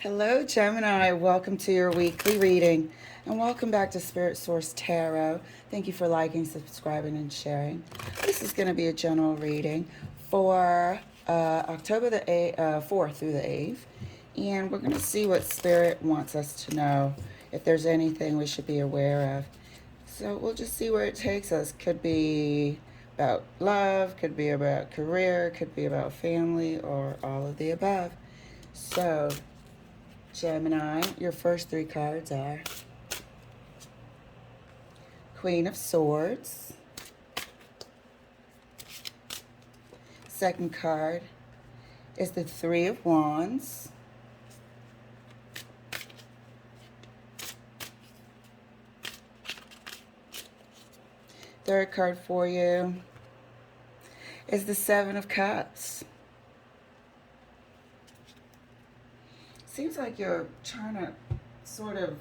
Hello, Gemini. Welcome to your weekly reading and welcome back to Spirit Source Tarot. Thank you for liking, subscribing, and sharing. This is going to be a general reading for October the 4th through the 8th. And we're going to see what Spirit wants us to know, if there's anything we should be aware of. So we'll just see where it takes us. Could be about love, could be about career, could be about family, or all of the above. So, Gemini, your first three cards are Queen of Swords. Second card is the Three of Wands. Third card for you is the Seven of Cups. Seems like you're trying to sort of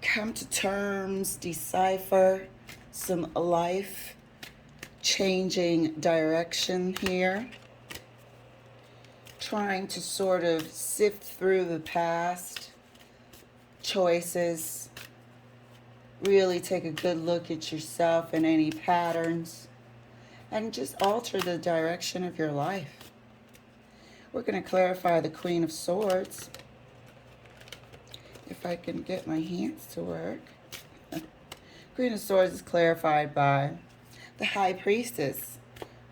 come to terms, decipher some life changing direction here. Trying to sort of sift through the past choices. Really take a good look at yourself and any patterns. And just alter the direction of your life. We're going to clarify the Queen of Swords. If I can get my hands to work. Queen of Swords is clarified by the High Priestess.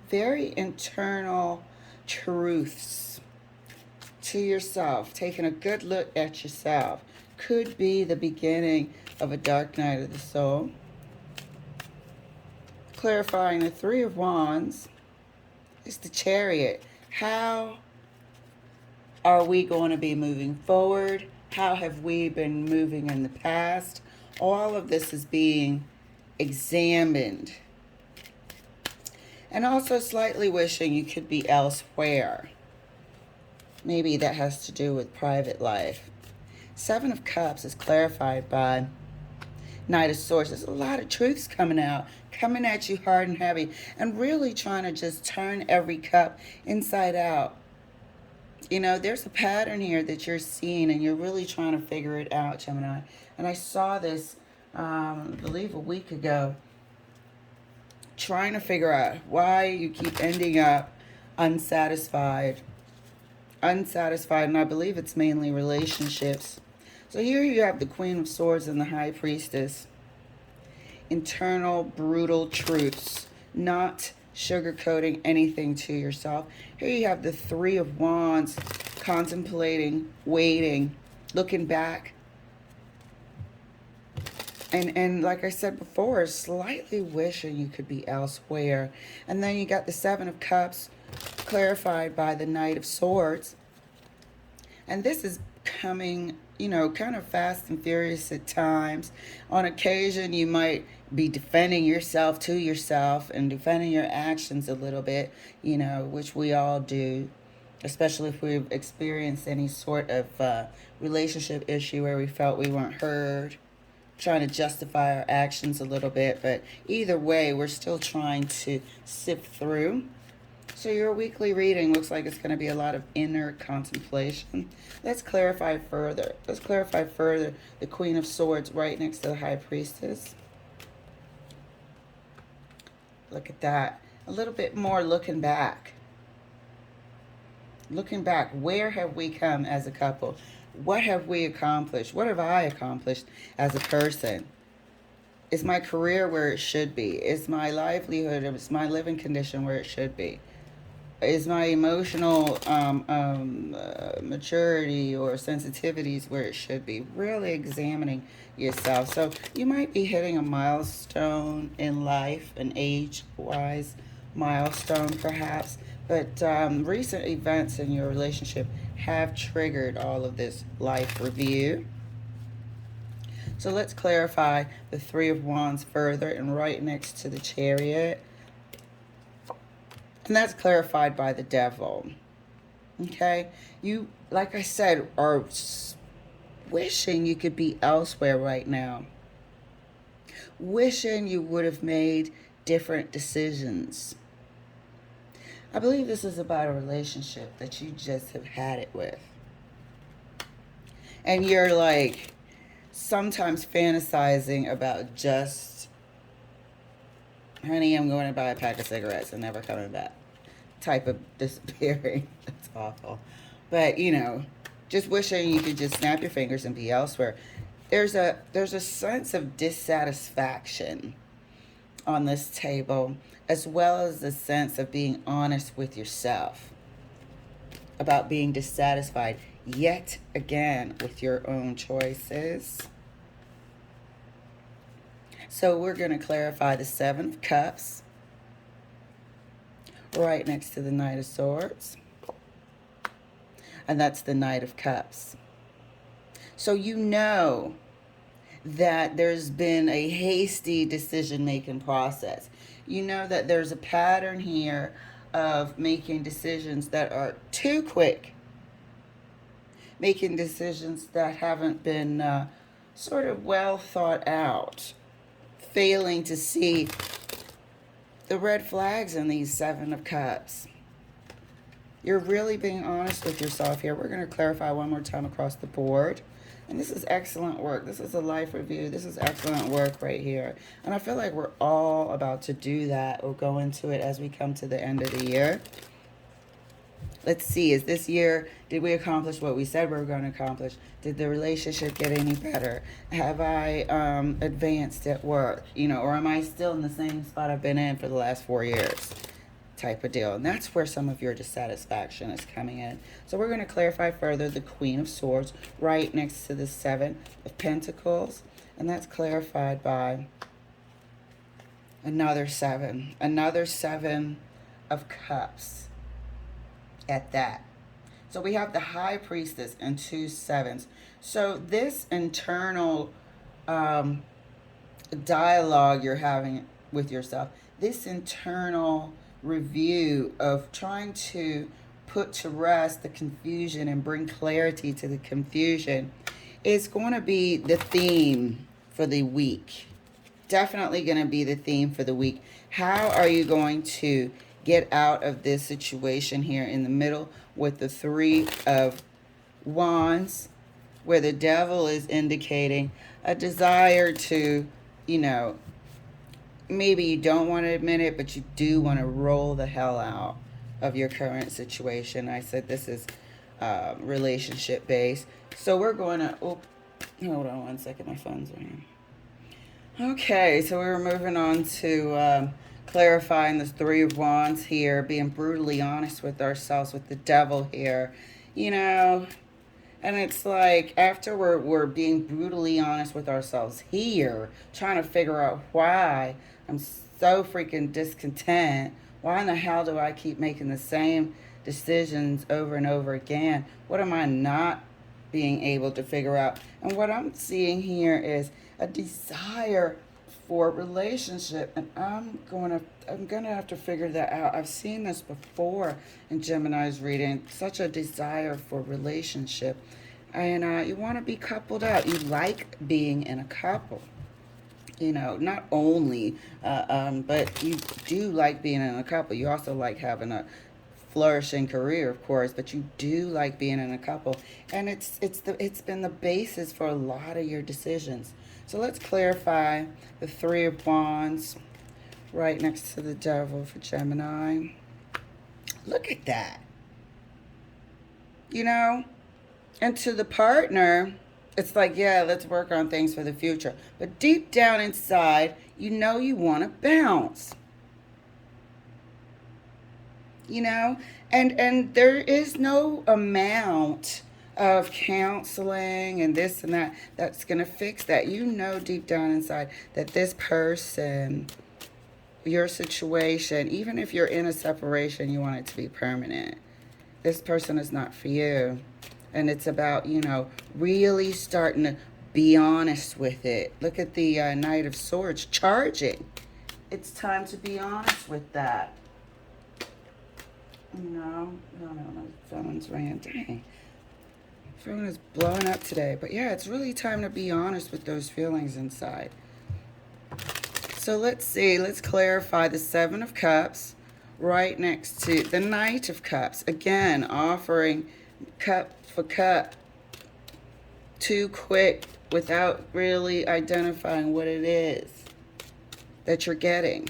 Very internal truths to yourself. Taking a good look at yourself. Could be the beginning of a dark night of the soul. Clarifying the Three of Wands is the Chariot. How are we going to be moving forward? How have we been moving in the past? All of this is being examined. And also slightly wishing you could be elsewhere. Maybe that has to do with private life. Seven of Cups is clarified by Knight of Swords. There's a lot of truths coming out, coming at you hard and heavy, and really trying to just turn every cup inside out. You know, there's a pattern here that you're seeing, and you're really trying to figure it out, Gemini. And I saw this, I believe, a week ago, trying to figure out why you keep ending up unsatisfied. Unsatisfied, and I believe it's mainly relationships. So here you have the Queen of Swords and the High Priestess. Internal, brutal truths. Not sugarcoating anything to yourself. Here you have the Three of Wands, contemplating, waiting, looking back. And like I said before, slightly wishing you could be elsewhere. And then you got the Seven of Cups, clarified by the Knight of Swords. And this is coming, you know, kind of fast and furious at times. On occasion, you might be defending yourself to yourself and defending your actions a little bit, you know, which we all do, especially if we've experienced any sort of relationship issue where we felt we weren't heard, trying to justify our actions a little bit. But either way, we're still trying to sift through. So your weekly reading looks like it's going to be a lot of inner contemplation. Let's clarify further. Let's clarify further the Queen of Swords right next to the High Priestess. Look at that. A little bit more looking back. Looking back. Where have we come as a couple? What have we accomplished? What have I accomplished as a person? Is my career where it should be? Is my livelihood, is my living condition where it should be? Is my emotional maturity or sensitivities where it should be? Really examining yourself. So you might be hitting a milestone in life, an age-wise milestone perhaps, but recent events in your relationship have triggered all of this life review. So let's clarify the Three of Wands further, and right next to the Chariot. And that's clarified by the Devil. Okay? You, like I said, are wishing you could be elsewhere right now. Wishing you would have made different decisions. I believe this is about a relationship that you just have had it with. And you're like sometimes fantasizing about just, honey, I'm going to buy a pack of cigarettes and never coming back type of disappearing. That's awful. But, you know, just wishing you could just snap your fingers and be elsewhere. There's a sense of dissatisfaction on this table, as well as the sense of being honest with yourself about being dissatisfied yet again with your own choices. So we're going to clarify the Seven of Cups right next to the Knight of Swords. And that's the Knight of Cups. So you know that there's been a hasty decision-making process. You know that there's a pattern here of making decisions that are too quick, making decisions that haven't been sort of well thought out, failing to see the red flags in these Seven of Cups. You're really being honest with yourself here. We're going to clarify one more time across the board. And this is excellent work. This is a life review. This is excellent work right here. And I feel like we're all about to do that. We'll go into it as we come to the end of the year. Let's see, is this year, did we accomplish what we said we were going to accomplish? Did the relationship get any better? Have I advanced at work? You know, or am I still in the same spot I've been in for the last 4 years? Type of deal. And that's where some of your dissatisfaction is coming in. So we're going to clarify further the Queen of Swords right next to the Seven of Pentacles. And that's clarified by another seven of Cups at that. So we have the High Priestess and 2 sevens. So this internal dialogue you're having with yourself, this internal review of trying to put to rest the confusion and bring clarity to the confusion is going to be the theme for the week. Definitely going to be the theme for the week. How are you going to get out of this situation here in the middle with the Three of Wands, where the Devil is indicating a desire to, you know, maybe you don't want to admit it, but you do want to roll the hell out of your current situation. I said this is relationship based. So we're going to, hold on one second, my phone's ringing. Okay, so we were moving on to clarifying the Three of Wands here, being brutally honest with ourselves, with the Devil here, you know. And it's like, after we're being brutally honest with ourselves here, trying to figure out why I'm so freaking discontent. Why in the hell do I keep making the same decisions over and over again? What am I not being able to figure out? And what I'm seeing here is a desire for relationship, and I'm gonna have to figure that out. I've seen this before in Gemini's reading. Such a desire for relationship, and you want to be coupled out. You like being in a couple. You know, not only, but you do like being in a couple. You also like having a flourishing career, of course, but you do like being in a couple, and it's been the basis for a lot of your decisions. So let's clarify the Three of Wands right next to the Devil for Gemini. Look at that. You know, and to the partner, it's like, yeah, let's work on things for the future. But deep down inside, you know you want to bounce. You know, and there is no amount of counseling and this and that that's going to fix that. You know deep down inside that this person, your situation, even if you're in a separation, you want it to be permanent. This person is not for you. And it's about, you know, really starting to be honest with it. Look at the Knight of Swords charging. It's time to be honest with that. No, phone's ringing. Dang. Phone is blowing up today. But yeah, it's really time to be honest with those feelings inside. So let's see. Let's clarify the Seven of Cups right next to the Knight of Cups. Again, offering cup for cup, too quick without really identifying what it is that you're getting.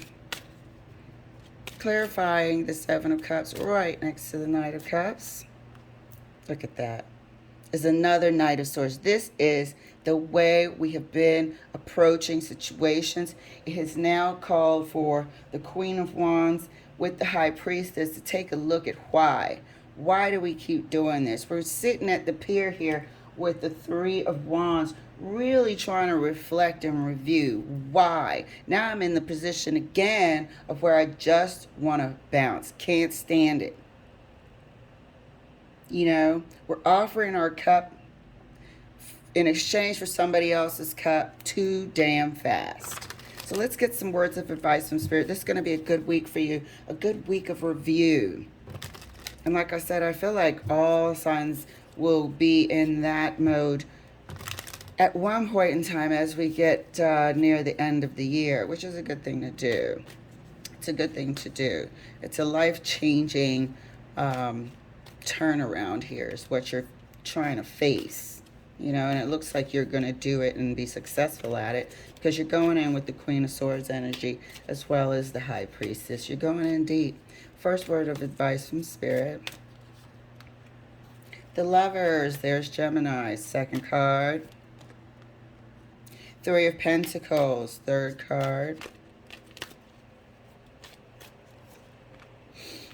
Clarifying the Seven of Cups right next to the Knight of Cups. Look at that. Is another Knight of Swords. This is the way we have been approaching situations. It has now called for the Queen of Wands with the High Priestess to take a look at why. Why do we keep doing this? We're sitting at the pier here with the Three of Wands, really trying to reflect and review why. Now I'm in the position again of where I just want to bounce. Can't stand it. You know, we're offering our cup in exchange for somebody else's cup too damn fast. So let's get some words of advice from Spirit. This is going to be a good week for you, a good week of review. And like I said, I feel like all signs will be in that mode at one point in time as we get near the end of the year, which is a good thing to do. It's a good thing to do. It's a life-changing turnaround here is what you're trying to face, you know, and it looks like you're going to do it and be successful at it because you're going in with the Queen of Swords energy as well as the High Priestess. You're going in deep. First word of advice from Spirit. The Lovers, there's Gemini, second card. Three of Pentacles, third card.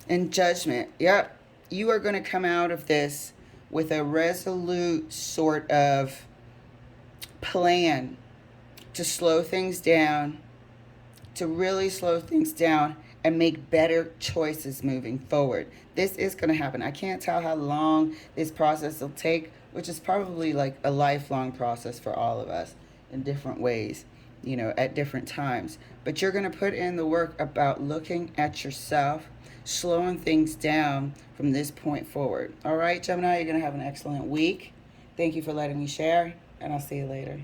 And Judgment, yep. You are going to come out of this with a resolute sort of plan to slow things down, to really slow things down and make better choices moving forward. This is going to happen. I can't tell how long this process will take, which is probably like a lifelong process for all of us in different ways, you know, at different times. But you're going to put in the work about looking at yourself, slowing things down from this point forward. All right, Gemini, you're going to have an excellent week. Thank you for letting me share, and I'll see you later.